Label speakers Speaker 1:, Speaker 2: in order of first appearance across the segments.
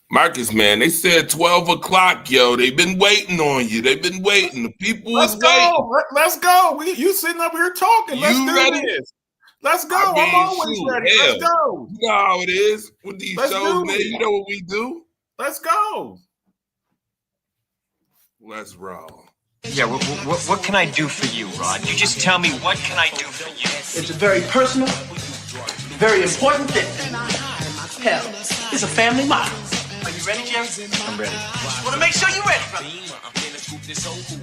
Speaker 1: Marcus, man, they said 12 o'clock, yo. They've been waiting on you. They've been waiting. The people
Speaker 2: Let's
Speaker 1: is waiting.
Speaker 2: go. Let's go. You sitting up here talking. Let's
Speaker 1: You
Speaker 2: do
Speaker 1: ready?
Speaker 2: this. Let's go.
Speaker 1: I
Speaker 2: I'm
Speaker 1: mean,
Speaker 2: always
Speaker 1: shoot,
Speaker 2: ready.
Speaker 1: hell.
Speaker 2: Let's go.
Speaker 1: You know how it is with these
Speaker 2: Let's
Speaker 1: shows,
Speaker 2: do
Speaker 1: man.
Speaker 2: it.
Speaker 1: You know what we do?
Speaker 2: Let's go.
Speaker 1: Let's roll.
Speaker 3: Yeah, what can I do for you, Rod? You just tell me, what can I do for you?
Speaker 4: It's a very personal, very important thing. Hell, it's a family motto.
Speaker 3: Are you ready, Jerry?
Speaker 4: I'm ready.
Speaker 3: Just want to make sure you're ready, brother.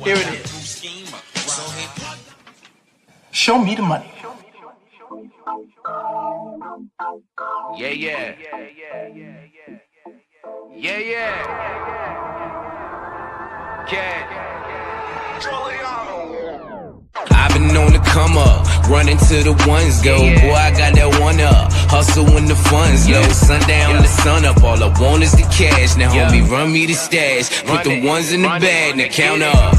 Speaker 4: Here it is. Show me the money.
Speaker 5: Yeah, yeah. Yeah, yeah. Cat.
Speaker 6: I've been on the come up, running to the ones go. Boy, I got that one up, hustle when the funds low. Sundown the sun up, all I want is the cash. Now homie, run me the stash, put the ones in the bag. Now count up,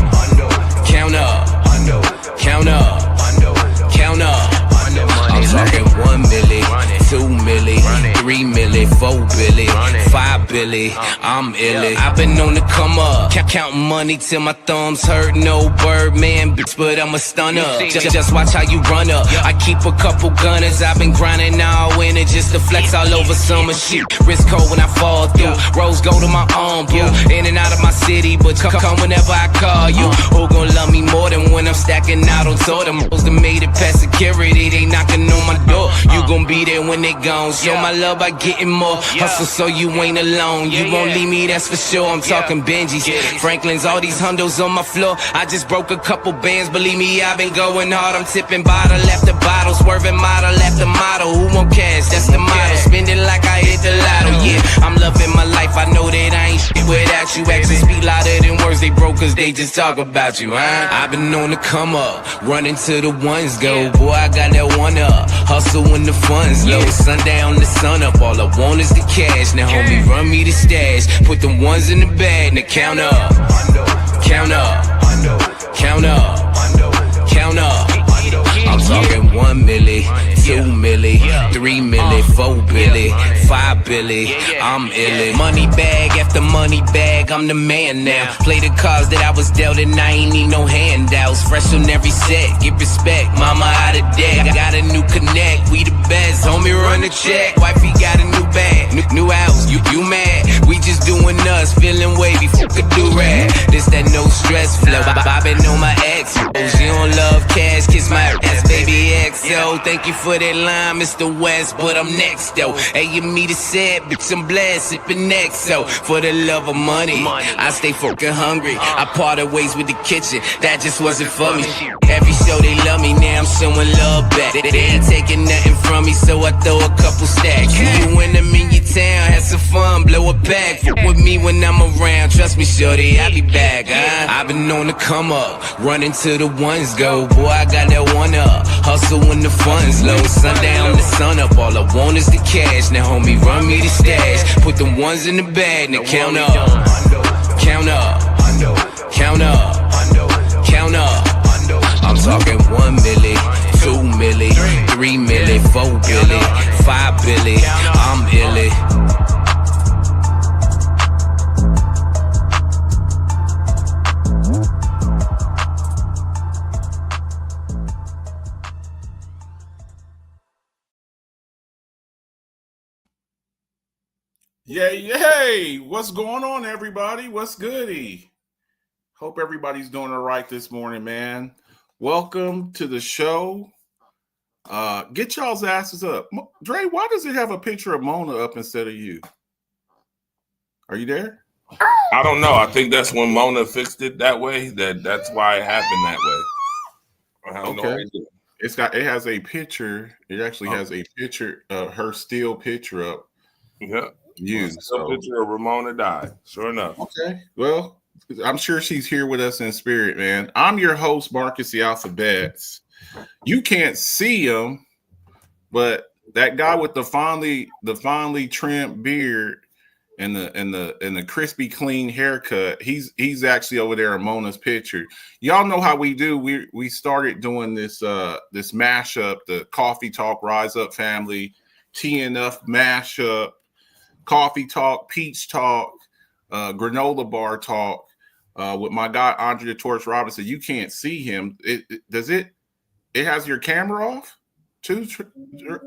Speaker 6: count up, count up, count up. I'm talking 1 milli, 2 milli, 3 milli, 4 billy, 5 billy. I'm illy. I've been on the come up, counting money till my thumbs hurt. No Birdman, bitch, but I'm a stunner. Just watch how you run up. I keep a couple gunners. I've been grinding all winter just to flex all over summer shit. Wrist cold when I fall through. Rose go to my arm, boo. In and out of my city, but come whenever I call you. Who gon' love me more than when I'm stacking out on tour? Them hoes that made it past security, they knocking on my door. You gon' be there when they gone. Show my love by getting more. Hustle so you ain't alone. You won't leave me, that's for sure. I'm talking Benjis, Franklin's, all these hundos on my floor. I just broke a couple bands, believe me, I've been going hard. I'm tipping bottle after bottle, swerving model after model. Who won't cash? That's the motto. Spend it like I hit the lotto. Yeah, I'm loving my life. I know that I ain't shit without you. Actions speak louder than words. They broke cause they just talk about you, huh? I've been on the come up, running to the ones go. Boy, I got that one up, hustle when the funds low. Sundown the sun up, all I want is the cash. Now homie, run me the stash, put the ones in the bag. Now count up, count up, count up, count up. I'm talking 1 milli, 2 milli, 3 milli, 4 billy, 5 billy. I'm illin'. Money bag after money bag, I'm the man now. Play the cards that I was dealt and I ain't need no handouts. Fresh on every set, get respect, mama out of debt. Got a new connect, we the best, homie run the check. Wifey got a new bag, new house, you mad? We just doing us, feeling wavy, fuck a do-rag. This that no stress flow, bobbing on my ex. She don't love cash, kiss my ass, baby XO. Thank you for that line, Mr. West, but I'm next though. Hey, you me the set, bitch, I'm blessed, sippin' XO. For the love of money, I stay fucking hungry. I parted ways with the kitchen, that just wasn't for me. Every show they love me, now I'm showing love back. They ain't taking nothing from me, so I throw a couple stacks. See you when I'm in your town, have some fun, blow a pack. Fuck with me when I'm around, trust me, shorty, I'll be back, huh? I've been on the come up, running to the ones go. Boy, I got that one up, hustle when the funds low. Sundown the sun up, all I want is the cash. Now homie, run me the stash, put the ones in the bag. Now count up, count up, count up, count up. I'm talking 1 milli, 2 milli, 3 milli, 4 billy, 5 billy. I'm illy.
Speaker 2: Yay. What's going on, everybody? What's goody? Hope everybody's doing all right this morning, man. Welcome to the show. Get y'all's asses up. Dre, why does it have a picture of Mona up instead of you? Are you there?
Speaker 1: I don't know. I think that's when Mona fixed it that way. That's why it happened that way. I have no idea.
Speaker 2: It has a picture. It actually has a picture of her still picture up.
Speaker 1: Yeah.
Speaker 2: You.
Speaker 1: So picture of Ramona died. Sure enough.
Speaker 2: Okay. Well, I'm sure she's here with us in spirit, man. I'm your host, Marcus the Alphabets. You can't see him, but that guy with the finely trimmed beard and the crispy clean haircut, he's actually over there in Mona's picture. Y'all know how we do. We started doing this this mashup, the Coffee Talk Rise Up Family TNF mashup. coffee talk, peach talk, granola bar talk with my guy Andre the Torch Robinson. You can't see him. It has your camera off too.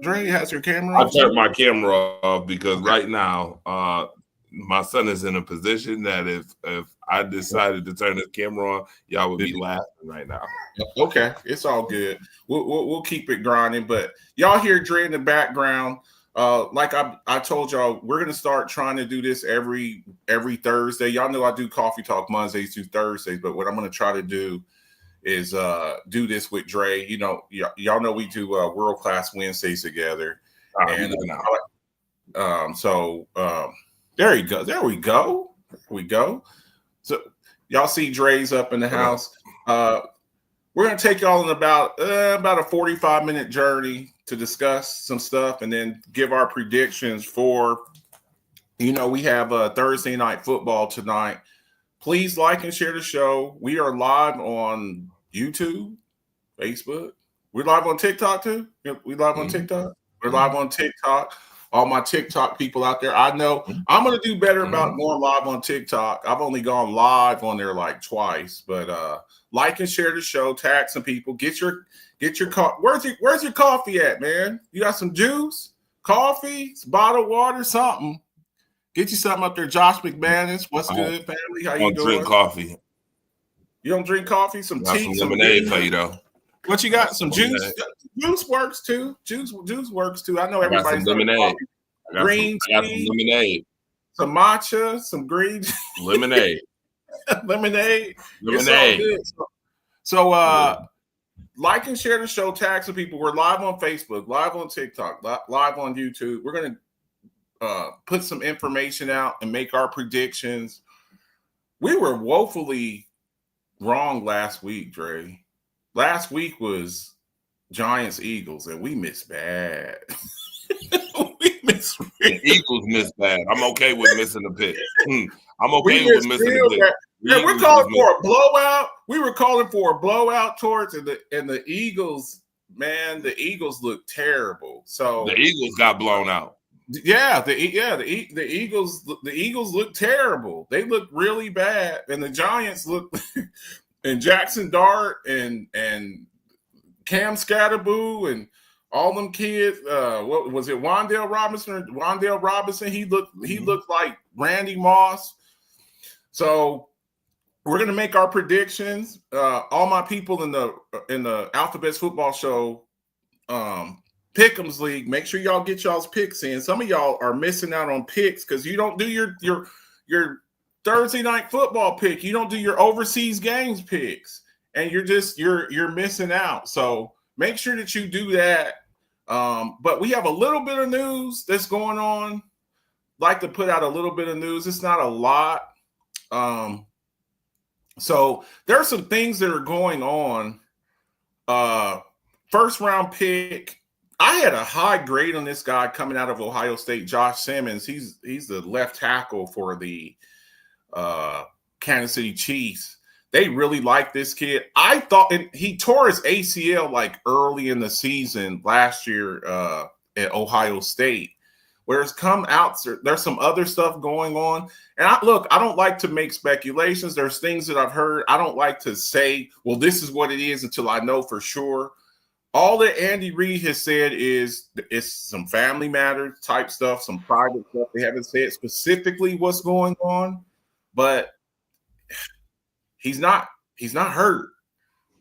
Speaker 2: Dre has your camera off.
Speaker 1: I turned my camera off because right now my son is in a position that if I decided to turn his camera on, y'all would be laughing right now.
Speaker 2: Okay, it's all good. We'll keep it grinding. But y'all hear Dre in the background. Like I told y'all, we're gonna start trying to do this every Thursday. Y'all know I do Coffee Talk Mondays through Thursdays, but what I'm gonna try to do is do this with Dre. You know, y'all know we do World Class Wednesdays together. And there you go. There we go. So y'all see Dre's up in the house. We're gonna take y'all on about a 45-minute journey to discuss some stuff and then give our predictions for, we have Thursday night football tonight. Please like and share the show. We are live on YouTube, Facebook. We're live on TikTok too. We live on TikTok. We're live on TikTok. All my TikTok people out there, I know I'm going to do better about going live on TikTok. I've only gone live on there like twice, but like and share the show, tag some people, get your coffee. Where's your coffee at, man? You got some juice, coffee, some bottled water, something. Get you something up there. Josh McManus, what's good, family? How you doing?
Speaker 1: Drink coffee.
Speaker 2: You don't drink coffee? Some tea,
Speaker 1: some lemonade for you though.
Speaker 2: What you got? Some juice? Juice works too. Juice works too. I know everybody's
Speaker 1: lemonade.
Speaker 2: Green tea,
Speaker 1: some lemonade,
Speaker 2: some matcha, some green
Speaker 1: lemonade,
Speaker 2: lemonade. So, like and share the show. Tag some people. We're live on Facebook, live on TikTok, live on YouTube. We're gonna put some information out and make our predictions. We were woefully wrong last week, Dre. Last week was Giants Eagles, and we missed bad.
Speaker 1: The Eagles missed bad. I'm okay with missing the pick. I'm okay with missing the pick.
Speaker 2: Yeah, we're calling for a blowout. We were calling for a blowout towards and the Eagles. Man, the Eagles look terrible. So
Speaker 1: the Eagles got blown out.
Speaker 2: Yeah, the Eagles look terrible. They look really bad, and the Giants look. And Jackson Dart and Cam Scatterboo and all them kids. What was it? Wan'Dale Robinson. He looked like Randy Moss. So we're gonna make our predictions. All my people in the Alphabets Football Show Pick'ems League. Make sure y'all get y'all's picks in. Some of y'all are missing out on picks because you don't do your Thursday night football pick. You don't do your overseas games picks, and you're missing out. So make sure that you do that. But we have a little bit of news that's going on. Like to put out a little bit of news. It's not a lot. So there are some things that are going on. First round pick. I had a high grade on this guy coming out of Ohio State, Josh Simmons. He's the left tackle for the Kansas City Chiefs. They really like this kid. I thought he tore his ACL like early in the season last year at Ohio State. Where it's come out, there's some other stuff going on. And I don't like to make speculations. There's things that I've heard. I don't like to say, well, this is what it is until I know for sure. All that Andy Reid has said is it's some family matter type stuff, some private stuff. They haven't said specifically what's going on. But he's not hurt,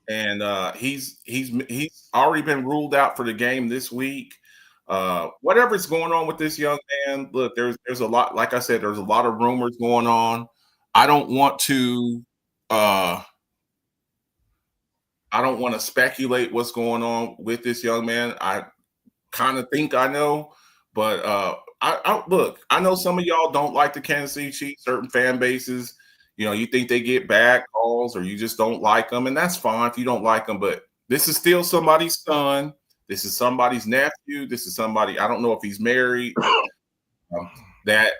Speaker 2: and he's already been ruled out for the game this week. Whatever's going on with this young man, look, there's a lot. Like I said, there's a lot of rumors going on. I don't want to speculate what's going on with this young man. I kind of think I know, but I know some of y'all don't like the Kansas City Chiefs, certain fan bases. You think they get bad calls or you just don't like them, and that's fine if you don't like them. But this is still somebody's son. This is somebody's nephew. This is somebody, I don't know if he's married, that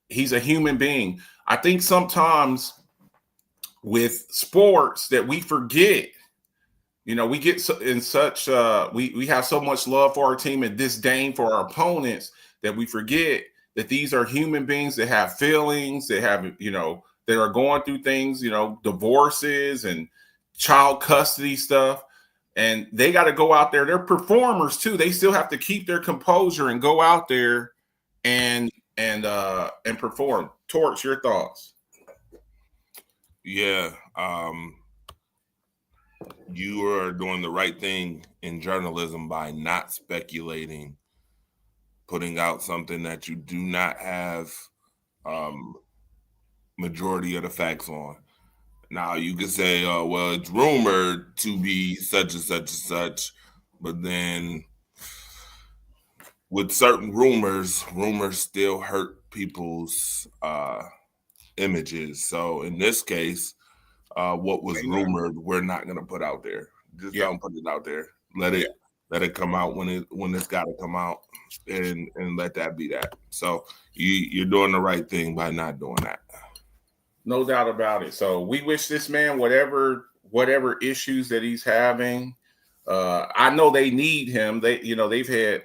Speaker 2: he's a human being. I think sometimes with sports that we forget, we get in such, we have so much love for our team and disdain for our opponents that we forget that these are human beings that have feelings, that have, that are going through things, divorces and child custody stuff. And they got to go out there. They're performers too. They still have to keep their composure and go out there and perform. Torch, your thoughts?
Speaker 1: Yeah. You are doing the right thing in journalism by not speculating, putting out something that you do not have majority of the facts on. Now you could say, well, it's rumored to be such and such and such, but then with certain rumors still hurt people's images. So in this case, what was rumored, we're not going to put out there. Just don't put it out there. Let it come out when it's got to come out, and let that be that. So you're doing the right thing by not doing that.
Speaker 2: No doubt about it. So we wish this man whatever issues that he's having. I know they need him. They've had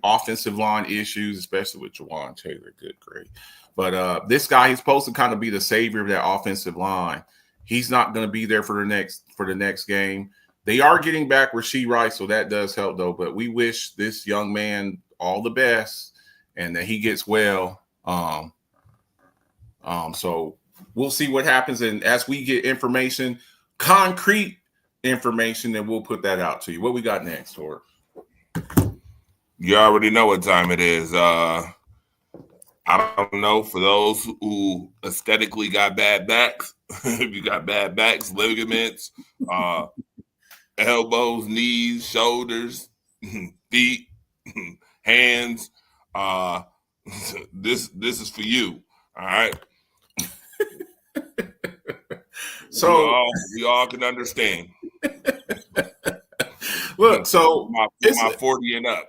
Speaker 2: offensive line issues, especially with Jawan Taylor. Good, great. But this guy, he's supposed to kind of be the savior of that offensive line. He's not going to be there for the next game. They are getting back Rashee Rice, so that does help though. But we wish this young man all the best and that he gets well. So we'll see what happens, and as we get information, concrete information, then we'll put that out to you. What we got next, Tor?
Speaker 1: You already know what time it is. I don't know, for those who aesthetically got bad backs, if you got bad backs, ligaments, elbows, knees, shoulders, feet, hands, this is for you. All right.
Speaker 2: So
Speaker 1: we all can understand.
Speaker 2: Look, so
Speaker 1: my 40 and up.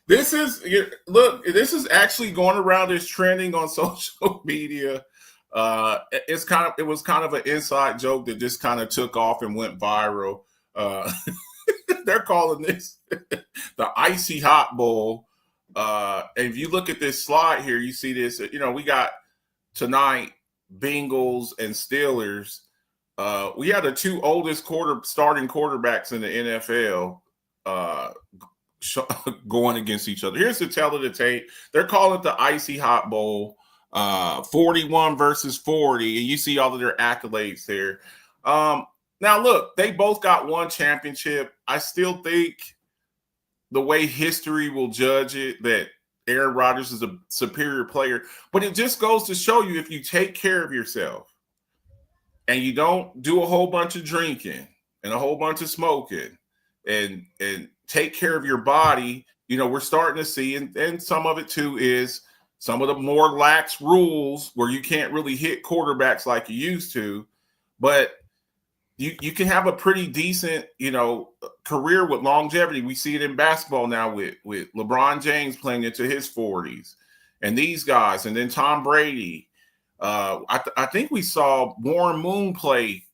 Speaker 2: This is actually going around as trending on social media. It was kind of an inside joke that just kind of took off and went viral. They're calling this the Icy Hot Bowl. And if you look at this slide here, you see this. We got tonight Bengals and Steelers. We had the two oldest starting quarterbacks in the NFL going against each other. Here's the tell of the tape. They're calling it the Icy Hot Bowl, 41 versus 40, and you see all of their accolades there. Now, look, they both got one championship. I still think the way history will judge it, that Aaron Rodgers is a superior player, but it just goes to show you, if you take care of yourself and you don't do a whole bunch of drinking and a whole bunch of smoking and take care of your body, we're starting to see, and some of it too is some of the more lax rules where you can't really hit quarterbacks like you used to, but you can have a pretty decent, career with longevity. We see it in basketball now with LeBron James playing into his 40s, and these guys, and then Tom Brady. I think we saw Warren Moon play,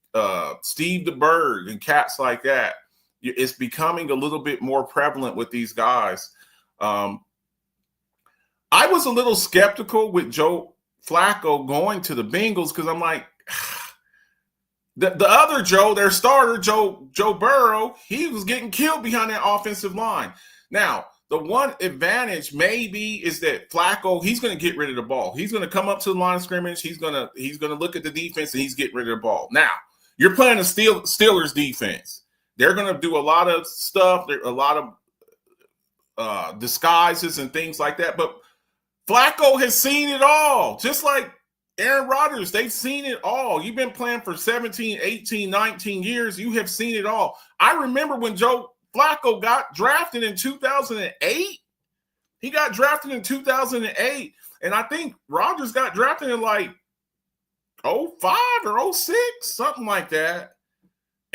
Speaker 2: Steve DeBerg, and cats like that. It's becoming a little bit more prevalent with these guys. I was a little skeptical with Joe Flacco going to the Bengals because I'm like, the other Joe, their starter, Joe Burrow, he was getting killed behind that offensive line. Now, the one advantage maybe is that Flacco, he's going to get rid of the ball. He's going to come up to the line of scrimmage. He's going to look at the defense, and he's getting rid of the ball. Now, you're playing a Steelers defense. They're going to do a lot of stuff. A lot of disguises and things like that. But Flacco has seen it all. Just like Aaron Rodgers, they've seen it all. You've been playing for 17, 18, 19 years. You have seen it all. I remember when Joe Flacco got drafted in 2008. He got drafted in 2008. And I think Rodgers got drafted in like 05 or 06, something like that.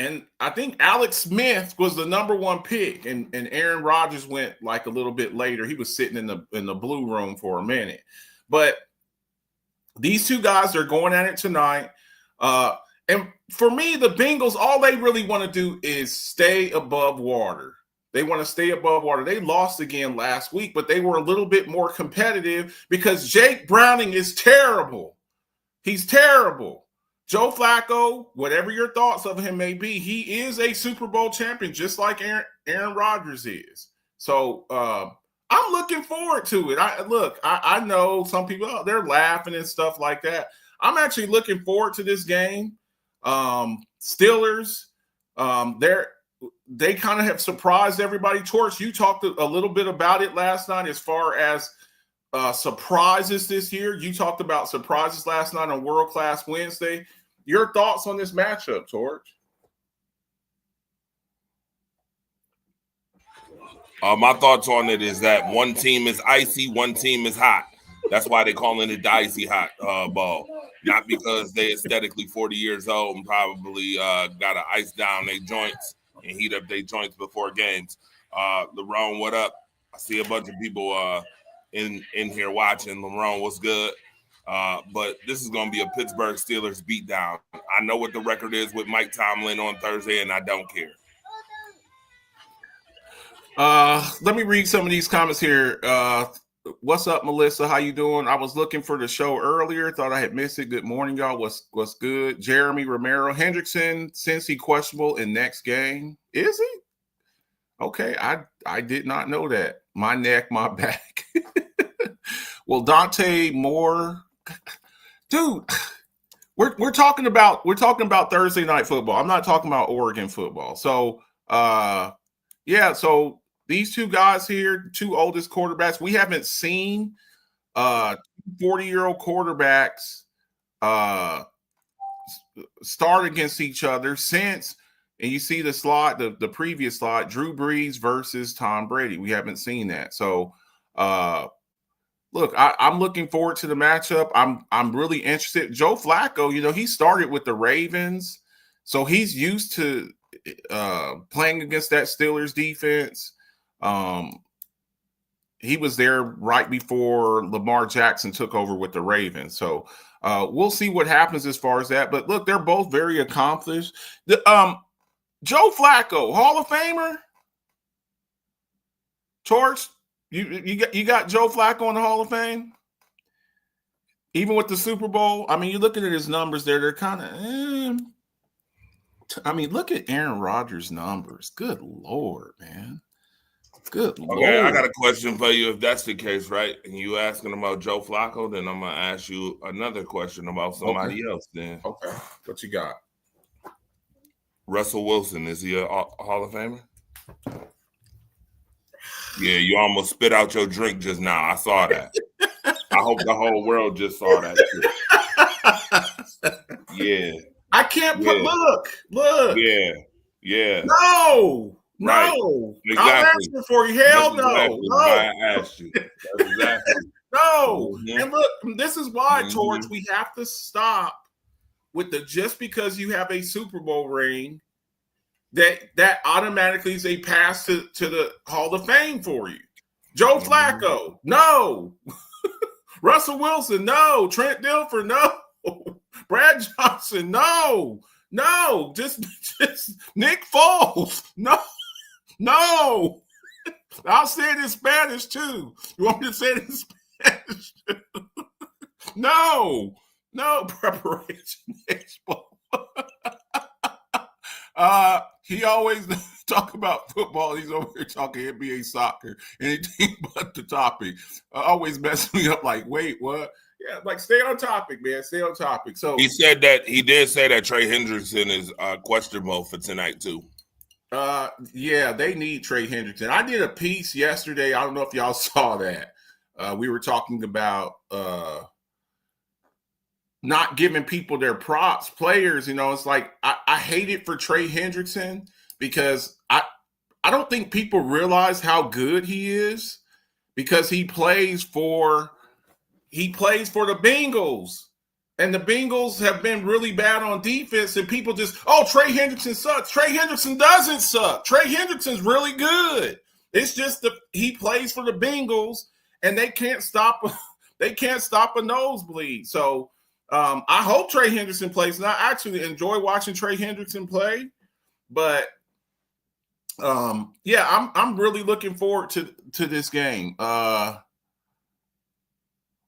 Speaker 2: And I think Alex Smith was the number one pick, and Aaron Rodgers went like a little bit later. He was sitting in the blue room for a minute. But these two guys are going at it tonight. And for me, the Bengals, all they really want to do is stay above water. They want to stay above water. They lost again last week, but they were a little bit more competitive because Jake Browning is terrible. He's terrible. Joe Flacco, whatever your thoughts of him may be, he is a Super Bowl champion, just like Aaron Rodgers is. So I'm looking forward to it. I know some people, they're laughing and stuff like that. I'm actually looking forward to this game. Steelers, they kind of have surprised everybody. Torch, you talked a little bit about it last night as far as surprises this year. You talked about surprises last night on World Class Wednesday. Your thoughts on this matchup, Torch?
Speaker 1: My thoughts on it is that one team is icy, one team is hot. That's why they're calling it the icy hot ball. Not because they aesthetically 40 years old and probably got to ice down their joints and heat up their joints before games. LeRone, what up? I see a bunch of people in here watching. LeRone, what's good? But this is going to be a Pittsburgh Steelers beatdown. I know what the record is with Mike Tomlin on Thursday, and I don't care.
Speaker 2: Let me read some of these comments here. What's up, Melissa? How you doing? I was looking for the show earlier. Thought I had missed it. Good morning, y'all. What's good? Jeremy Romero. Hendrickson, since he questionable in next game. Is he? Okay, I did not know that. My neck, my back. Well, Dante Moore. Dude, we're talking about Thursday night football. I'm not talking about Oregon football. So yeah, so these two guys here, two oldest quarterbacks, we haven't seen 40-year-old quarterbacks start against each other since, and you see the slide, the previous slide, Drew Brees versus Tom Brady. We haven't seen that. So look, I'm looking forward to the matchup. I'm really interested. Joe Flacco, he started with the Ravens, so he's used to playing against that Steelers defense. He was there right before Lamar Jackson took over with the Ravens. So we'll see what happens as far as that. But look, they're both very accomplished. Joe Flacco, Hall of Famer. Torch, you got Joe Flacco in the Hall of Fame? Even with the Super Bowl? I mean, you're looking at his numbers there. They're kind of I mean, look at Aaron Rodgers' numbers. Good Lord, man. Good Lord.
Speaker 1: Okay, I got a question for you. If that's the case, right, and you asking about Joe Flacco, then I'm going to ask you another question about somebody else then.
Speaker 2: Okay, what you got?
Speaker 1: Russell Wilson, is he a Hall of Famer? Yeah, you almost spit out your drink just now. I saw that. I hope the whole world just saw that too. Yeah.
Speaker 2: I can't put look.
Speaker 1: Yeah.
Speaker 2: No.
Speaker 1: Right.
Speaker 2: No.
Speaker 1: Exactly.
Speaker 2: I'm asking for you. Hell no.
Speaker 1: Exactly
Speaker 2: No.
Speaker 1: why I asked you. That's exactly.
Speaker 2: No.
Speaker 1: Mm-hmm.
Speaker 2: And look, this is why, Torch, we have to stop with the just because you have a Super Bowl ring, that automatically is a pass to the Hall of Fame for you. Joe Flacco, no. Russell Wilson, no. Trent Dilfer, no. Brad Johnson, no. Just Nick Foles, no. I'll say it in Spanish too. You want me to say it in Spanish too? No preparation baseball. He always talk about football. He's over here talking NBA soccer, anything but the topic. Always messing me up. Like, wait, what? Yeah, like stay on topic, man. Stay on topic. So
Speaker 1: he did say that Trey Hendrickson is questionable for tonight too.
Speaker 2: Yeah, they need Trey Hendrickson. I did a piece yesterday. I don't know if y'all saw that. We were talking about not giving people their props, players. It's like I hate it for Trey Hendrickson because I don't think people realize how good he is because he plays for the Bengals. And the Bengals have been really bad on defense, and people just, Trey Hendrickson sucks. Trey Hendrickson doesn't suck. Trey Hendrickson's really good. It's just he plays for the Bengals, and they can't stop a nosebleed. So I hope Trey Hendrickson plays. And I actually enjoy watching Trey Hendrickson play, but Yeah, I'm really looking forward to this game.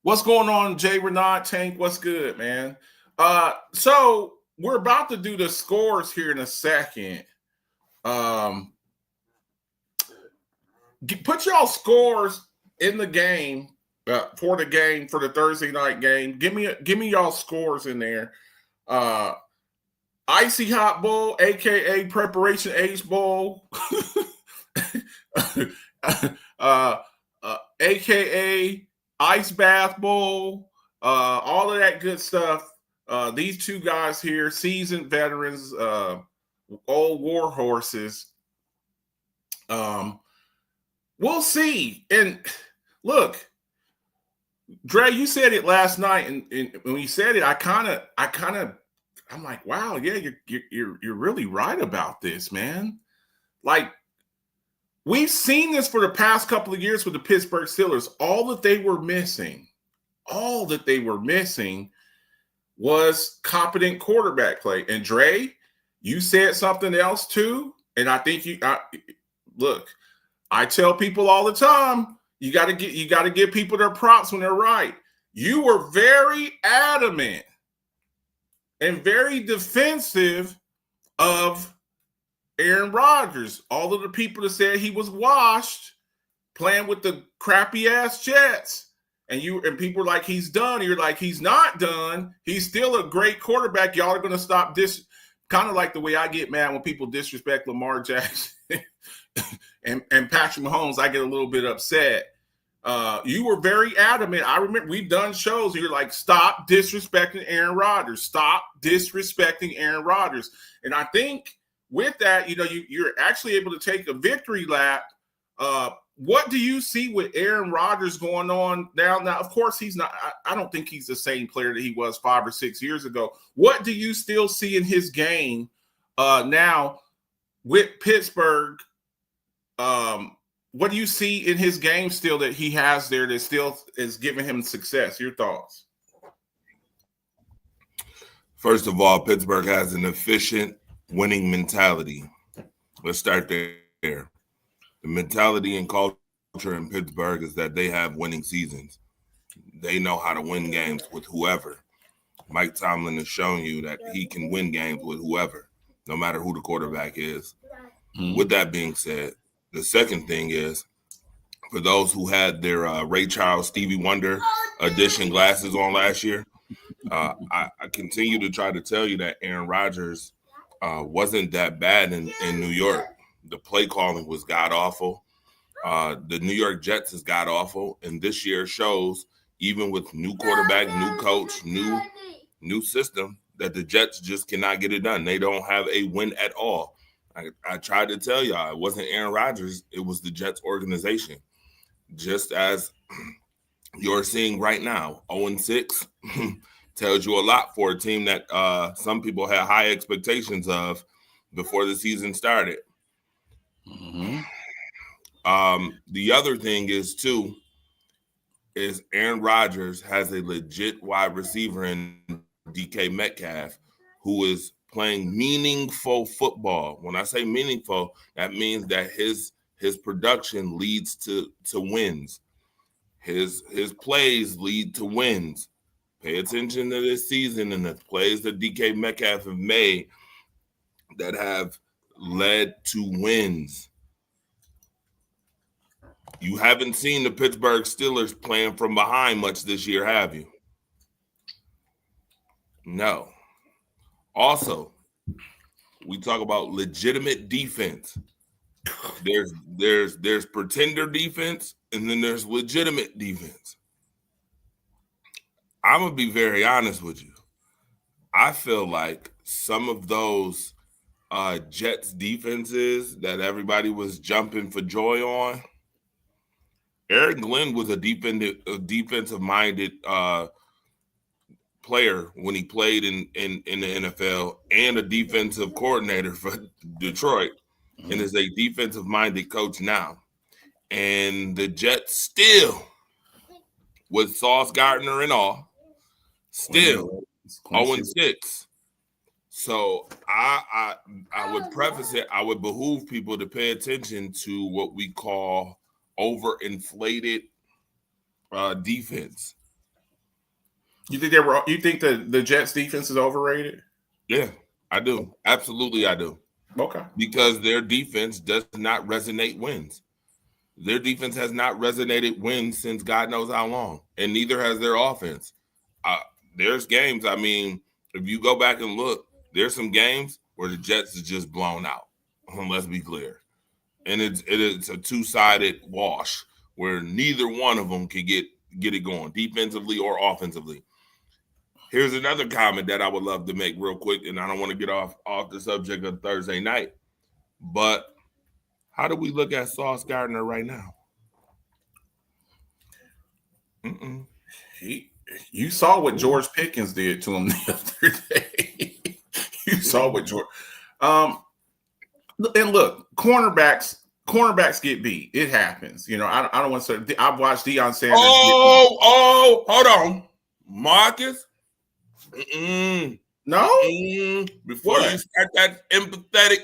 Speaker 2: What's going on, Jay Renard Tank? What's good, man? So we're about to do the scores here in a second. Put y'all scores in the game for the Thursday night game. Give me y'all scores in there. Icy Hot Bowl, aka Preparation H Bowl, aka Ice Bath Bowl, all of that good stuff. These two guys here, seasoned veterans, old war horses. We'll see. And look, Dre, you said it last night, and when you said it, I'm like, wow, yeah, you're really right about this, man. Like, we've seen this for the past couple of years with the Pittsburgh Steelers. All that they were missing was competent quarterback play. And Dre, you said something else too, and I think look. I tell people all the time, you got to give people their props when they're right. You were very adamant and very defensive of Aaron Rodgers. All of the people that said he was washed playing with the crappy ass Jets. And people are like, he's done. You're like, he's not done. He's still a great quarterback. Y'all are going to stop this. Kind of like the way I get mad when people disrespect Lamar Jackson and Patrick Mahomes. I get a little bit upset. You were very adamant. I remember we've done shows. You're like, stop disrespecting Aaron Rodgers. Stop disrespecting Aaron Rodgers. And I think with that, you're actually able to take a victory lap. What do you see with Aaron Rodgers going on now? Now, of course, he's not. I don't think he's the same player that he was 5 or 6 years ago. What do you still see in his game now with Pittsburgh? What do you see in his game still that he has there that still is giving him success? Your thoughts?
Speaker 1: First of all, Pittsburgh has an efficient winning mentality. Let's start there. The mentality and culture in Pittsburgh is that they have winning seasons. They know how to win games with whoever. Mike Tomlin has shown you that he can win games with whoever, no matter who the quarterback is. Mm-hmm. With that being said, the second thing is, for those who had their Ray Charles, Stevie Wonder edition glasses on last year, I continue to try to tell you that Aaron Rodgers wasn't that bad in New York. The play calling was god-awful. The New York Jets is god-awful. And this year shows, even with new quarterback, new coach, new system, that the Jets just cannot get it done. They don't have a win at all. I tried to tell y'all, it wasn't Aaron Rodgers. It was the Jets organization. Just as you're seeing right now, 0-6 tells you a lot for a team that some people had high expectations of before the season started. Mm-hmm. The other thing is Aaron Rodgers has a legit wide receiver in DK Metcalf who is playing meaningful football. When I say meaningful, that means that his production leads to wins. His plays lead to wins. Pay attention to this season and the plays that DK Metcalf have made that have led to wins. You haven't seen the Pittsburgh Steelers playing from behind much this year, have you? No. Also, we talk about legitimate defense. There's pretender defense, and then there's legitimate defense. I'm gonna be very honest with you. I feel like some of those Jets defenses that everybody was jumping for joy on, Eric Glenn was a defensive-minded player when he played in the NFL, and a defensive coordinator for Detroit, and is a defensive-minded coach now. And the Jets still, with Sauce Gardner and all, still 0-6. So I would preface it. I would behoove people to pay attention to what we call overinflated defense.
Speaker 2: You think you think the Jets defense is overrated?
Speaker 1: Yeah, I do. Absolutely, I do.
Speaker 2: Okay.
Speaker 1: Because their defense does not resonate wins. Their defense has not resonated wins since God knows how long, and neither has their offense. There's games. I mean, if you go back and look, there's some games where the Jets is just blown out. Let's be clear, and it's a two-sided wash where neither one of them can get it going defensively or offensively. Here's another comment that I would love to make real quick, and I don't want to get off the subject of Thursday night, but how do we look at Sauce Gardner right now?
Speaker 2: You saw what George Pickens did to him the other day. You saw what George. And look, cornerbacks get beat. It happens. You know, I don't want to say. I've watched Deion Sanders.
Speaker 1: Hold on, Marcus.
Speaker 2: No.
Speaker 1: Before
Speaker 2: What?
Speaker 1: you start that empathetic,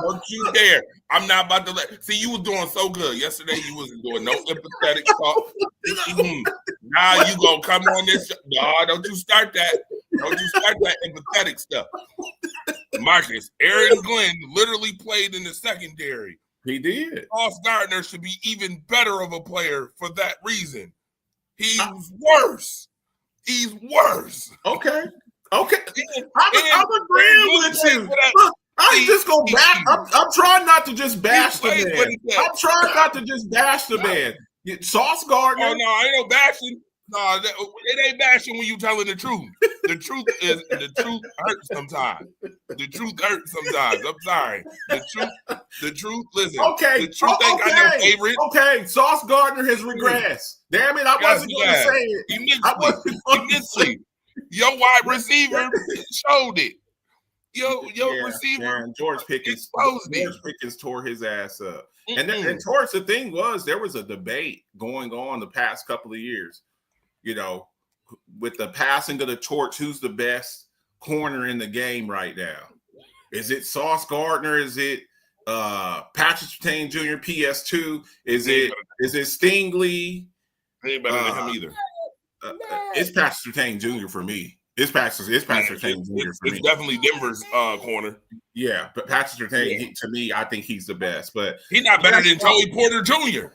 Speaker 1: don't you dare. I'm not about to see you was doing so good yesterday. You wasn't doing no empathetic talk. Now you gonna come on this? No, don't you start that. Don't you start that empathetic stuff. Marcus, Aaron Glenn literally played in the secondary.
Speaker 2: He did.
Speaker 1: Sauce Gardner should be even better of a player for that reason. He's worse. He's worse.
Speaker 2: Okay. I'm agreeing with you. Look, I ain't just gonna bash. I'm trying not to just bash the man. I'm trying not to just bash the man. Sauce Gardner.
Speaker 1: Oh no, ain't no bashing. No, it ain't bashing when you telling the truth. The truth hurts sometimes. The truth hurts sometimes. I'm sorry. The truth. Listen.
Speaker 2: Okay.
Speaker 1: The truth ain't got no favorite.
Speaker 2: Okay. Sauce Gardner has regressed. Damn it! I wasn't going to say it.
Speaker 1: Immensely. Your wide receiver showed it. Your receiver.
Speaker 2: Man, George Pickens tore his ass up.
Speaker 1: Mm-mm.
Speaker 2: And towards the thing was there was a debate going on the past couple of years. You know, with the passing of the torch, who's the best corner in the game right now? Is it Sauce Gardner? Is it Patrick Surtain Jr. PS2? Is it Stingley?
Speaker 1: Ain't better than him either.
Speaker 2: It's Patrick Surtain Jr. for me. It's Patrick Surtain Jr. for me.
Speaker 1: It's definitely Denver's corner.
Speaker 2: Yeah, but Patrick Surtain, to me, I think he's the best. But
Speaker 1: he's not better than Joey Porter Jr.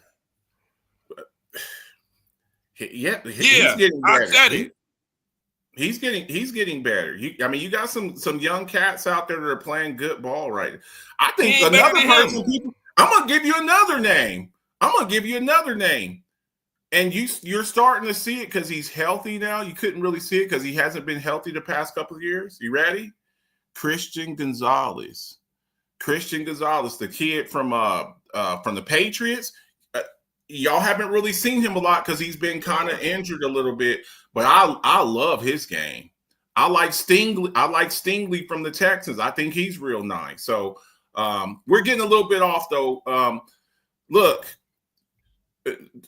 Speaker 2: Yeah, he's getting better.
Speaker 1: I said it.
Speaker 2: He's getting better. You got some young cats out there that are playing good ball right. I think another person. I'm gonna give you another name. And you're starting to see it because he's healthy now. You couldn't really see it because he hasn't been healthy the past couple of years. You ready? Christian Gonzalez, the kid from the Patriots. Y'all haven't really seen him a lot because he's been kind of injured a little bit, but I love his game. I like Stingley from the Texans. I think he's real nice. So we're getting a little bit off though. Look,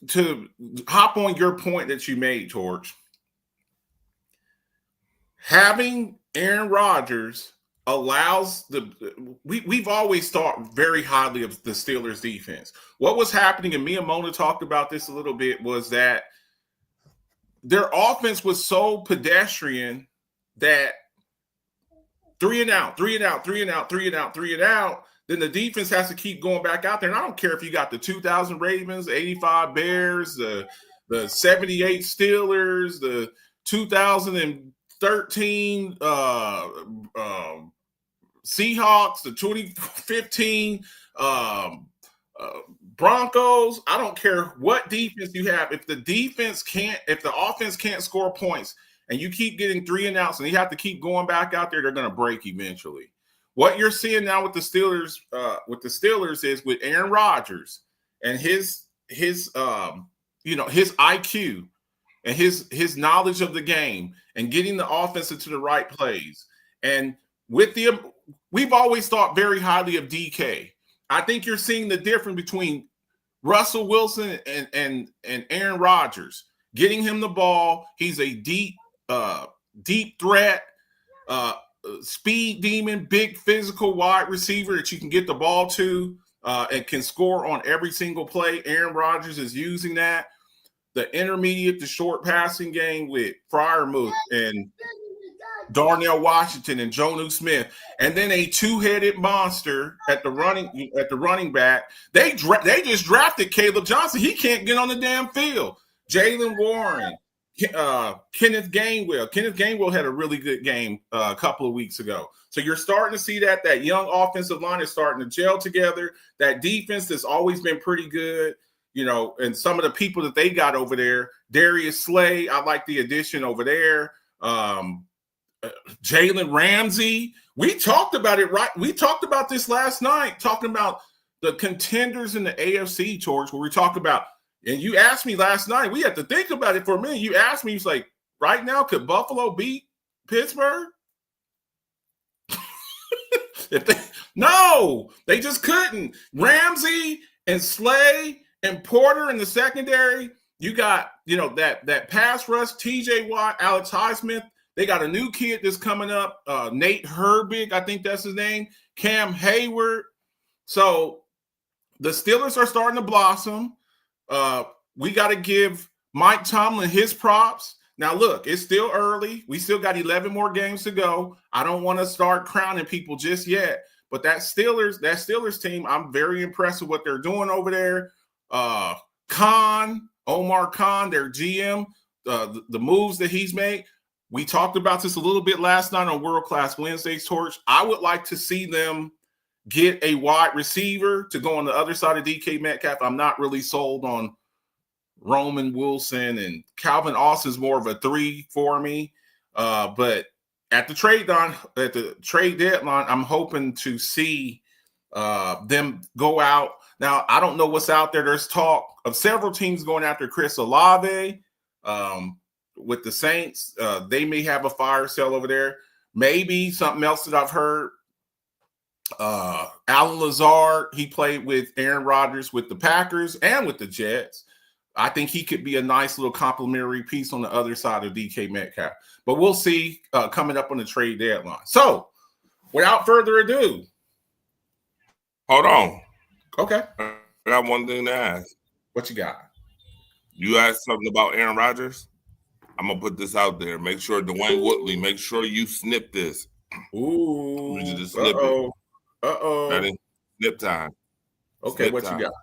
Speaker 2: to hop on your point that you made, Torch, having Aaron Rodgers allows we've always thought very highly of the Steelers defense. What was happening, and me and Mona talked about this a little bit, was that their offense was so pedestrian that 3 and out, then the defense has to keep going back out there. And I don't care if you got the 2000 Ravens, 85 Bears, the 78 Steelers, the 2013 Seahawks, the 2015 Broncos. I don't care what defense you have. If the offense can't score points and you keep getting 3 and outs and you have to keep going back out there, they're going to break eventually. What you're seeing now with the Steelers is with Aaron Rodgers and his IQ and his knowledge of the game and getting the offense into the right plays. And we've always thought very highly of DK. I think you're seeing the difference between Russell Wilson and Aaron Rodgers. Getting him the ball, he's a deep deep threat, speed demon, big physical wide receiver that you can get the ball to and can score on every single play. Aaron Rodgers is using that. The intermediate to short passing game with Freiermuth and Darnell Washington and Jonnu Smith, and then a two-headed monster at the running back. They just drafted Caleb Johnson. He can't get on the damn field. Jaylen Warren, Kenneth Gainwell. Kenneth Gainwell had a really good game a couple of weeks ago. So you're starting to see that young offensive line is starting to gel together. That defense that's always been pretty good. You know, and some of the people that they got over there, Darius Slay, I like the addition over there. Jalen Ramsey. We talked about it, right? We talked about this last night, talking about the contenders in the AFC, George, where we talk about, and you asked me last night, we had to think about it for a minute. You asked me, it's like, right now, could Buffalo beat Pittsburgh? No, they just couldn't. Ramsey and Slay and Porter in the secondary, you got, that pass rush, TJ Watt, Alex Highsmith. They got a new kid that's coming up, Nate Herbig, I think that's his name, Cam Hayward. So the Steelers are starting to blossom. We got to give Mike Tomlin his props. Now, look, it's still early. We still got 11 more games to go. I don't want to start crowning people just yet. But that Steelers team, I'm very impressed with what they're doing over there. Omar Khan, their GM, the moves that he's made. We talked about this a little bit last night on World Class Wednesdays, Torch. I would like to see them get a wide receiver to go on the other side of DK Metcalf. I'm not really sold on Roman Wilson, and Calvin Austin's more of a 3 for me. But at the trade deadline, I'm hoping to see them go out. Now, I don't know what's out there. There's talk of several teams going after Chris Olave with the Saints. They may have a fire sale over there. Maybe something else that I've heard. Alan Lazard, he played with Aaron Rodgers with the Packers and with the Jets. I think he could be a nice little complimentary piece on the other side of DK Metcalf. But we'll see coming up on the trade deadline. So, without further ado.
Speaker 1: Hold on.
Speaker 2: Okay.
Speaker 1: I got one thing to ask.
Speaker 2: What you got?
Speaker 1: You asked something about Aaron Rodgers? I'm going to put this out there. Make sure, Dwayne Woodley, make sure you snip this.
Speaker 2: Ooh.
Speaker 1: You just snip it.
Speaker 2: Uh-oh.
Speaker 1: Ready? Snip time.
Speaker 2: Okay,
Speaker 1: Snip
Speaker 2: what
Speaker 1: time.
Speaker 2: you got?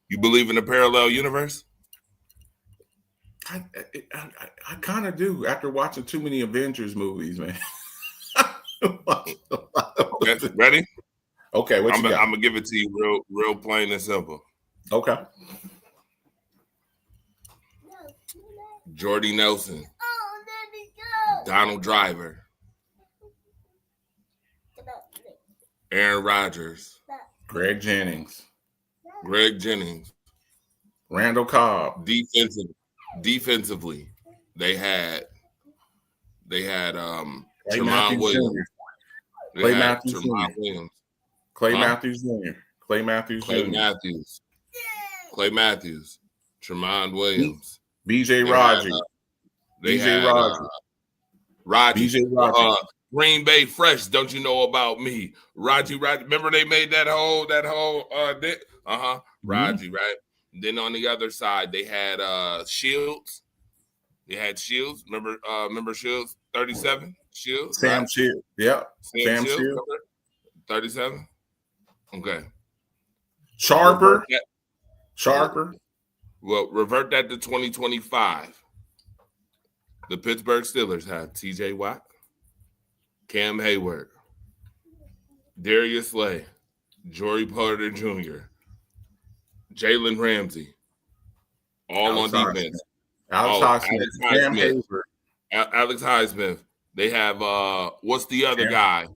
Speaker 1: You believe in a parallel universe?
Speaker 2: I kind of do after watching too many Avengers movies, man.
Speaker 1: Okay, ready?
Speaker 2: Okay, what you got?
Speaker 1: I'm going to give it to you real plain and simple.
Speaker 2: Okay.
Speaker 1: Jordy Nelson. Donald Driver. Aaron Rodgers.
Speaker 2: Greg Jennings. Randall Cobb.
Speaker 1: Defensively, they had
Speaker 2: Clay
Speaker 1: Tremont Williams.
Speaker 2: Clay Matthews
Speaker 1: Tremont
Speaker 2: Jr.
Speaker 1: Williams.
Speaker 2: Clay
Speaker 1: Huh?
Speaker 2: Matthews Jr. Clay Matthews
Speaker 1: Clay
Speaker 2: Jr.
Speaker 1: Matthews. Clay Matthews. Tremont Williams.
Speaker 2: BJ Raji.
Speaker 1: Raji.
Speaker 2: BJ Raji.
Speaker 1: Green Bay Fresh. Don't you know about me? Raji. Remember they made that whole Raji, right? And then on the other side, they had Shields. They had Shields. Remember Shields? 37? Shields?
Speaker 2: Sam
Speaker 1: right?
Speaker 2: Shields. Yep. Sam
Speaker 1: Shields.
Speaker 2: Shields.
Speaker 1: 37? Okay.
Speaker 2: Sharper.
Speaker 1: Well, revert that to 2025. The Pittsburgh Steelers have TJ Watt, Cam Hayward, Darius Slay, Joey Porter Jr., Jalen Ramsey, all on defense.
Speaker 2: Alex
Speaker 1: Highsmith. They have what's the other guy?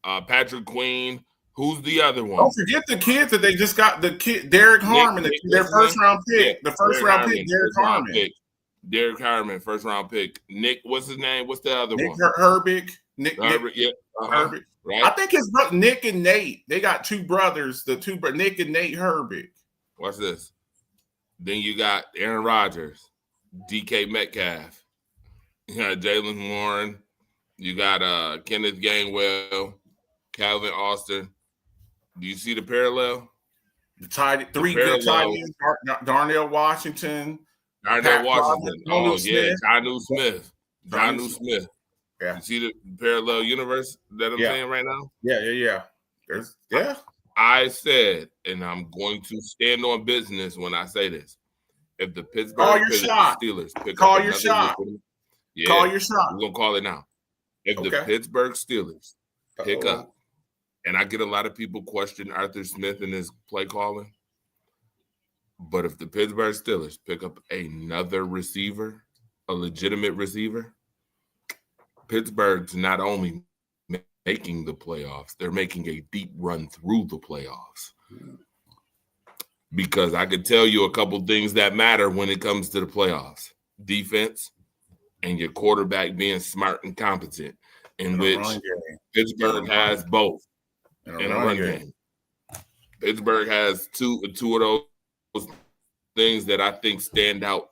Speaker 1: Patrick Queen. Who's the other one?
Speaker 2: Don't forget the kids that they just got. The kid Derek Harmon, their first round pick. The first round pick, Derek Harmon.
Speaker 1: Derek Harmon, first round pick. Nick, what's his name? What's the other one?
Speaker 2: Herbig. Nick
Speaker 1: Herbig. Yeah.
Speaker 2: Herbig.
Speaker 1: Right.
Speaker 2: I think his brother Nick and Nate. They got two brothers. Nick and Nate Herbig.
Speaker 1: Watch this. Then you got Aaron Rodgers, DK Metcalf. You got Jalen Warren. You got Kenneth Gainwell, Calvin Austin. Do you see the parallel?
Speaker 2: Three good tight ends: Darnell Washington.
Speaker 1: Darnell Washington.
Speaker 2: Jonnu Smith.
Speaker 1: Jonnu Smith. Jonnu Smith.
Speaker 2: Yeah.
Speaker 1: You see the parallel universe that I'm saying right now?
Speaker 2: Yeah.
Speaker 1: I said, and I'm going to stand on business when I say this. If the Pittsburgh Steelers pick
Speaker 2: call
Speaker 1: up
Speaker 2: your shot.
Speaker 1: Yeah,
Speaker 2: call your shot.
Speaker 1: We're gonna call it now. If the Pittsburgh Steelers pick up, and I get a lot of people question Arthur Smith and his play calling, but if the Pittsburgh Steelers pick up another receiver, a legitimate receiver, Pittsburgh's not only making the playoffs, they're making a deep run through the playoffs. Because I could tell you a couple things that matter when it comes to the playoffs. Defense and your quarterback being smart and competent, in which Pittsburgh has both in a run game. Pittsburgh has two of those things that I think stand out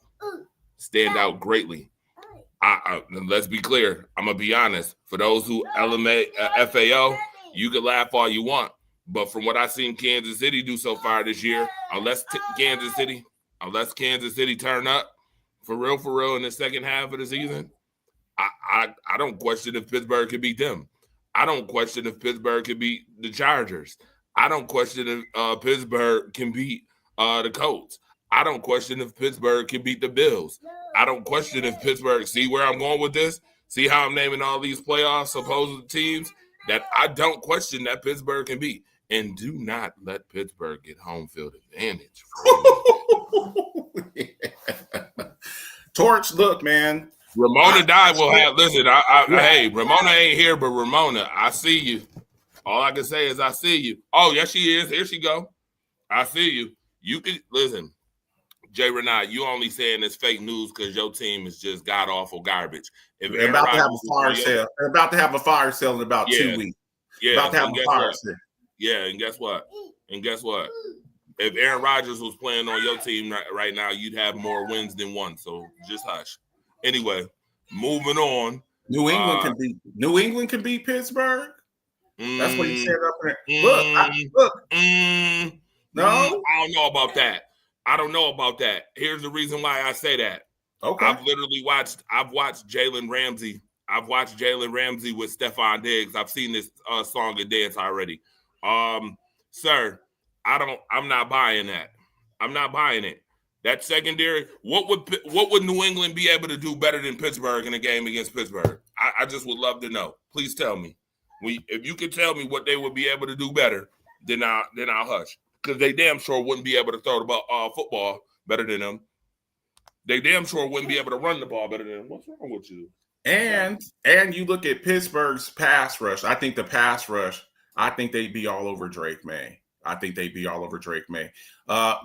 Speaker 1: greatly. Let's be clear. I'm going to be honest. For those who elevate FAO, you can laugh all you want. But from what I've seen Kansas City do so far this year, unless Kansas City turn up for real in the second half of the season, I don't question if Pittsburgh could beat them. I don't question if Pittsburgh could beat the Chargers. I don't question if Pittsburgh can beat the Colts. I don't question if Pittsburgh can beat the Bills. I don't question if Pittsburgh, see where I'm going with this? See how I'm naming all these playoff supposed teams that I don't question that Pittsburgh can beat. And do not let Pittsburgh get home field advantage.
Speaker 2: Torch, look, man.
Speaker 1: Ramona Dye will have, listen, hey, Ramona ain't here, but Ramona, I see you. All I can say is I see you. Oh, yes, she is. Here she go. I see you. You can, listen, Jay Renat, you only saying this fake news because your team is just god-awful garbage. If
Speaker 2: They're about to have a fire sale. They're about to have a fire sale in about 2 weeks.
Speaker 1: Yeah.
Speaker 2: About to have a fire sale.
Speaker 1: Yeah, and guess what? If Aaron Rodgers was playing on your team right now, you'd have more wins than one. So just hush. Anyway, moving on.
Speaker 2: New England can beat Pittsburgh. That's what he said up there. Look. No,
Speaker 1: I don't know about that. Here's the reason why I say that.
Speaker 2: Okay.
Speaker 1: I've watched Jalen Ramsey. I've watched Jalen Ramsey with Stephon Diggs. I've seen this song and dance already. Sir, I'm not buying that. I'm not buying it. That secondary, what would New England be able to do better than Pittsburgh in a game against Pittsburgh? I just would love to know. Please tell me. If you could tell me what they would be able to do better, then I'll hush. Because they damn sure wouldn't be able to throw the football better than them. They damn sure wouldn't be able to run the ball better than them. What's wrong with you?
Speaker 2: And you look at Pittsburgh's pass rush. I think they'd be all over Drake May.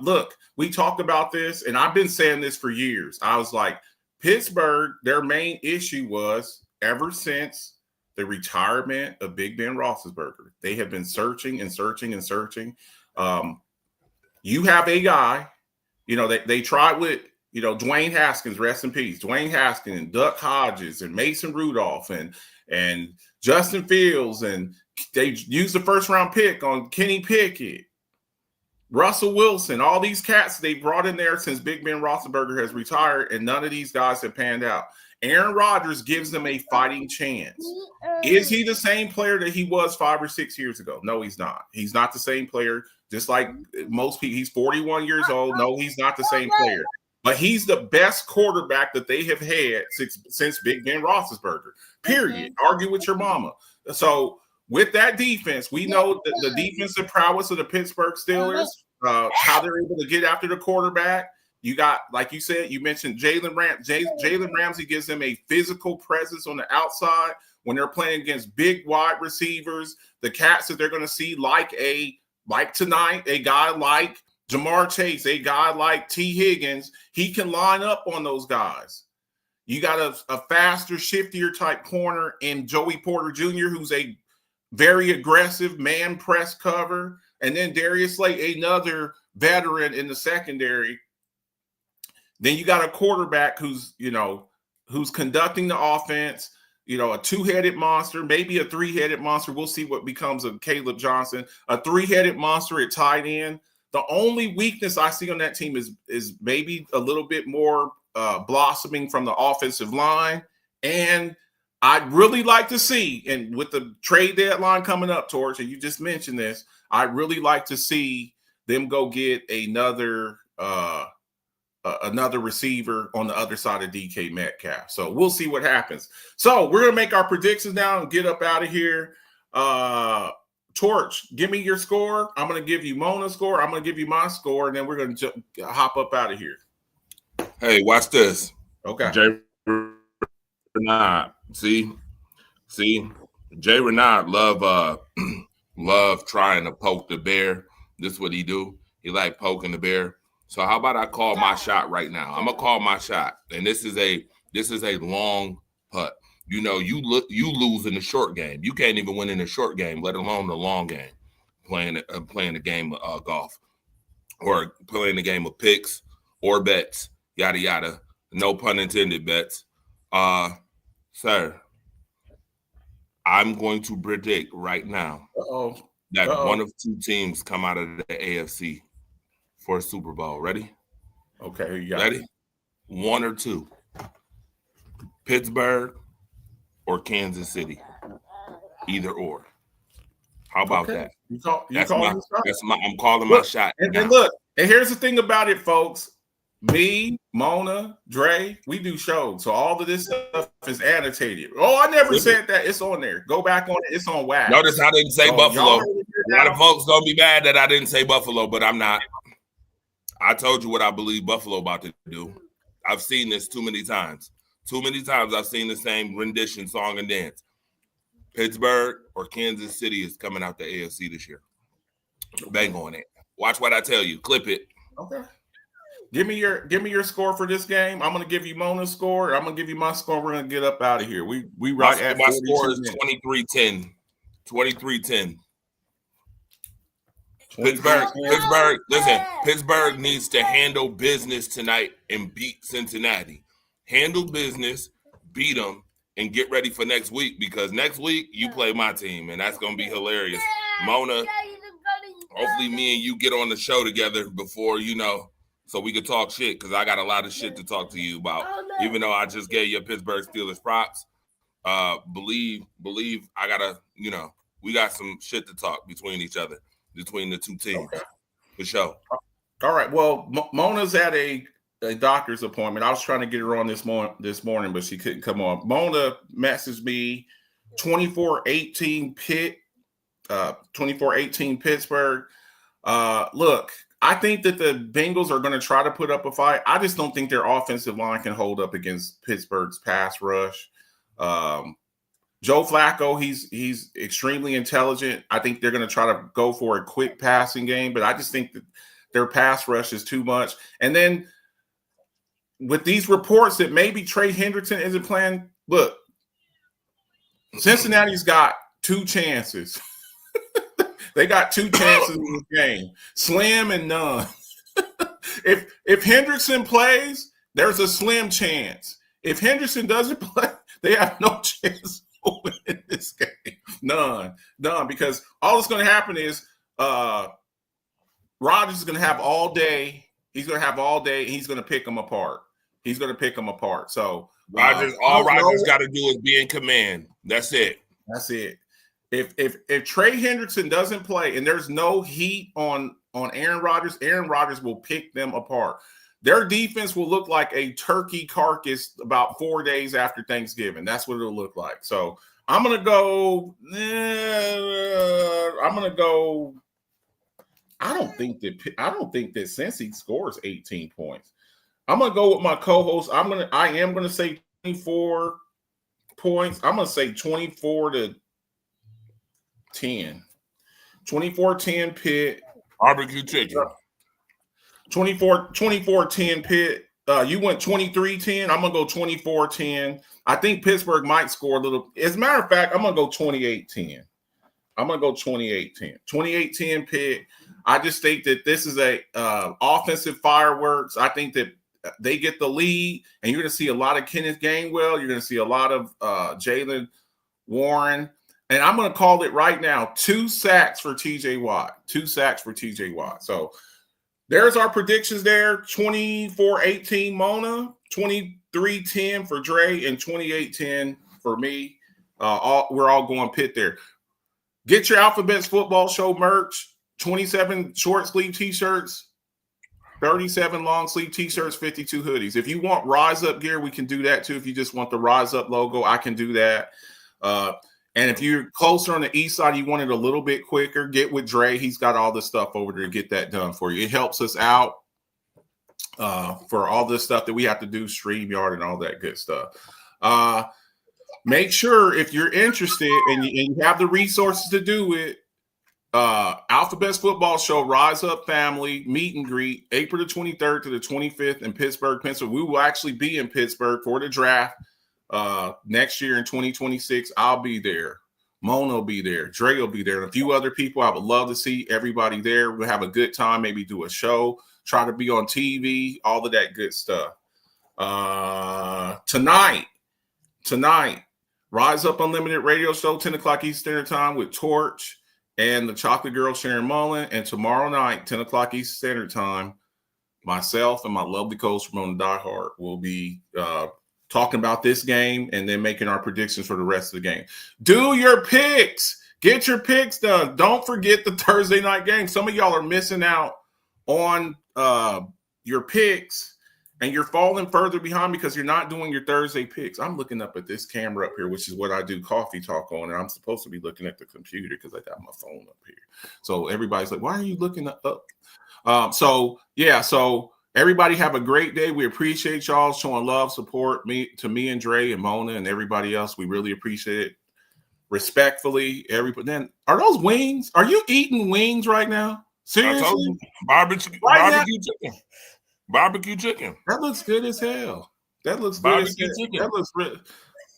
Speaker 2: Look, we talked about this, and I've been saying this for years. I was like, Pittsburgh, their main issue was ever since the retirement of Big Ben Roethlisberger, they have been searching and searching and searching. You have a guy, they tried with, Dwayne Haskins, rest in peace, Dwayne Haskins and Duck Hodges and Mason Rudolph and Justin Fields, and they used the first round pick on Kenny Pickett, Russell Wilson, all these cats they brought in there since Big Ben Roethlisberger has retired, and none of these guys have panned out. Aaron Rodgers gives them a fighting chance. Is he the same player that he was 5 or 6 years ago? No, he's not. He's not the same player. Just like most people, he's 41 years old. No, he's not the same player. But he's the best quarterback that they have had since Big Ben Roethlisberger, period. Argue with your mama. So with that defense, we know that the defensive prowess of the Pittsburgh Steelers, how they're able to get after the quarterback. You got, like you said, you mentioned Jalen Ramsey gives them a physical presence on the outside when they're playing against big wide receivers. The cats that they're going to see like tonight, a guy like Jamar Chase, a guy like T. Higgins, he can line up on those guys. You got a faster, shiftier type corner in Joey Porter Jr., who's a very aggressive man press cover. And then Darius Slay, another veteran in the secondary. Then you got a quarterback who's, who's conducting the offense. You know, a two-headed monster, maybe a three-headed monster. We'll see what becomes of Caleb Johnson. A three-headed monster at tight end. The only weakness I see on that team is maybe a little bit more blossoming from the offensive line. And I'd really like to see, and with the trade deadline coming up, Torch, and you just mentioned this, I'd really like to see them go get another receiver on the other side of DK Metcalf. So we'll see what happens. So we're going to make our predictions now and get up out of here. Torch, give me your score. I'm going to give you Mona's score. I'm going to give you my score, and then we're going to hop up out of here.
Speaker 1: Hey, watch this.
Speaker 2: Okay.
Speaker 1: Jay Renard. See, Jay Renard love trying to poke the bear. This is what he do. He like poking the bear. So how about I call my shot right now? I'm gonna call my shot, and this is a long putt. You know, you lose in the short game. You can't even win in the short game, let alone the long game. Playing a game of golf, or playing a game of picks or bets, yada yada. No pun intended, bets. Sir, I'm going to predict right now that one of two teams come out of the AFC for a Super Bowl. Ready?
Speaker 2: Okay, you got
Speaker 1: ready?
Speaker 2: It.
Speaker 1: One or two. Pittsburgh or Kansas City. Either or. How about that? I'm calling my shot.
Speaker 2: And look, and here's the thing about it, folks. Me, Mona, Dre, we do shows. So all of this stuff is annotated. Oh, I never said that. It's on there. Go back on it. It's on wax.
Speaker 1: Notice I didn't say Buffalo. A lot of folks gonna be mad that I didn't say Buffalo, but I'm not. I told you what I believe Buffalo about to do. I've seen this too many times. Too many times I've seen the same rendition, song, and dance. Pittsburgh or Kansas City is coming out the AFC this year. Bang on it. Watch what I tell you. Clip it.
Speaker 2: Okay. Give me your score for this game. I'm gonna give you Mona's score. I'm gonna give you my score. We're gonna get up out of here. We right at
Speaker 1: my score is 23-10. 23-10. Pittsburgh, listen, Pittsburgh needs to handle business tonight and beat Cincinnati. Handle business, beat them, and get ready for next week, because next week you play my team, and that's gonna be hilarious. Mona, hopefully me and you get on the show together before, so we could talk shit, because I got a lot of shit to talk to you about. Even though I just gave you Pittsburgh Steelers props, believe I gotta, we got some shit to talk between each other, between the two teams. Okay. For sure.
Speaker 2: All right. Well, Mona's at a doctor's appointment. I was trying to get her on this morning, but she couldn't come on. Mona messaged me 24-18 Pittsburgh. Look, I think that the Bengals are going to try to put up a fight. I just don't think their offensive line can hold up against Pittsburgh's pass rush. Joe Flacco, he's extremely intelligent. I think they're going to try to go for a quick passing game, but I just think that their pass rush is too much. And then with these reports that maybe Trey Hendrickson isn't playing, look, Cincinnati's got two chances. They got two chances in this game, slim and none. If Hendrickson plays, there's a slim chance. If Hendrickson doesn't play, they have no chance of winning this game. None, because all that's going to happen is Rodgers is going to have all day. He's going to have all day, and he's going to pick them apart. So
Speaker 1: Rodgers, all Rodgers got to do is be in command. That's it. If Trey Hendrickson doesn't play and there's no heat on Aaron Rodgers will pick them apart. Their defense will look like a turkey carcass about 4 days after Thanksgiving. That's what it'll look like. So I'm gonna go. I don't think that Cincy scores 18 points. I'm gonna go with my co-host. I am gonna say 24 points. I'm gonna say 24-10. 24-10 Pitt. Barbecue chicken.
Speaker 2: 24-10 Pitt. You went 23-10. I'm going to go 24-10. I think Pittsburgh might score a little. As a matter of fact, I'm going to go 28-10. 28-10 Pitt. I just think that this is a offensive fireworks. I think that they get the lead, and you're going to see a lot of Kenneth Gainwell. You're going to see a lot of Jalen Warren. And I'm going to call it right now, 2 sacks for TJ Watt. 2 sacks for TJ Watt. So there's our predictions there. 24-18 Mona, 23-10 for Dre, and 28-10 for me. We're all going Pitt there. Get your Alphabets Football Show merch. 27 short sleeve t-shirts, 37 long sleeve t-shirts, 52 hoodies. If you want Rise Up gear, we can do that too. If you just want the Rise Up logo, I can do that. And if you're closer on the east side, you want it a little bit quicker, get with Dre. He's got all the stuff over there to get that done for you. It helps us out for all this stuff that we have to do, StreamYard and all that good stuff. Make sure if you're interested and you have the resources to do it, Alphabets Football Show, Rise Up Family, meet and greet, April the 23rd to the 25th in Pittsburgh, Pennsylvania. We will actually be in Pittsburgh for the draft next year in 2026. I'll be there. Mona will be there. Dre will be there. And a few other people. I would love to see everybody there. We'll have a good time, maybe do a show, try to be on TV, all of that good stuff. Tonight, Rise Up Unlimited radio show, 10 o'clock Eastern Standard Time with Torch and the Chocolate Girl, Sharon Mullen. And tomorrow night, 10 o'clock Eastern Standard Time, myself and my lovely coach, Ramona Diehard, will be talking about this game and then making our predictions for the rest of the game. Do your picks. Get your picks done. Don't forget the Thursday night game. Some of y'all are missing out on your picks, and you're falling further behind because you're not doing your Thursday picks. I'm looking up at this camera up here, which is what I do coffee talk on, and I'm supposed to be looking at the computer because I got my phone up here. So everybody's like, why are you looking up? So everybody have a great day. We appreciate y'all showing love, support me and Dre and Mona and everybody else. We really appreciate it. Respectfully, everybody. Then are those wings? Are you eating wings right now? Seriously?
Speaker 1: I told you, barbecue chicken. Barbecue chicken.
Speaker 2: That looks good as hell. That looks good as hell.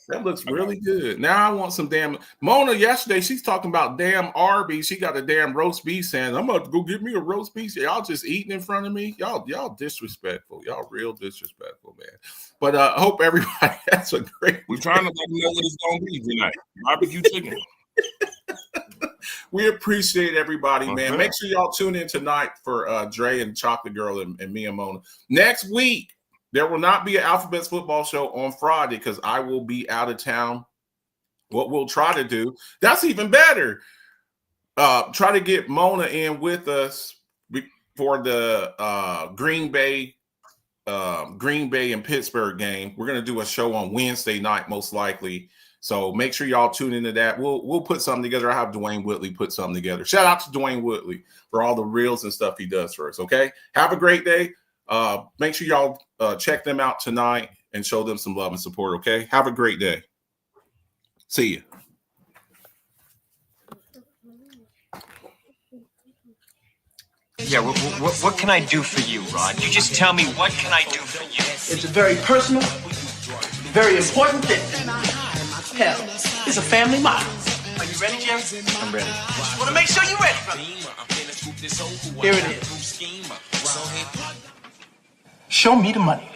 Speaker 2: That looks really good. Now I want some damn Mona. Yesterday she's talking about damn Arby's. She got a damn roast beef sandwich. I'm about to go get me a roast beef. Y'all just eating in front of me. Y'all disrespectful. Y'all real disrespectful, man. But I hope everybody has a great.
Speaker 1: We're trying to let you know what it's gonna be tonight. Barbecue chicken.
Speaker 2: We appreciate everybody, man. Make sure y'all tune in tonight for Dre and Chocolate Girl and me and Mona. Next week, there will not be an Alphabets Football Show on Friday because I will be out of town. What we'll try to do, that's even better. Try to get Mona in with us for the Green Bay and Pittsburgh game. We're going to do a show on Wednesday night, most likely. So make sure y'all tune into that. We'll put something together. I'll have Dwayne Whitley put something together. Shout out to Dwayne Whitley for all the reels and stuff he does for us. Okay. Have a great day. Make sure y'all check them out tonight and show them some love and support. Okay. Have a great day. See you.
Speaker 3: Yeah, what can I do for you, Rod? You just tell me, what can I do for you?
Speaker 4: It's a very personal, very important thing. Hell, it's a family motto.
Speaker 3: Are you ready, Jim?
Speaker 4: I'm ready.
Speaker 3: Just want to make sure you're ready, brother.
Speaker 4: Here it is. Show me the money.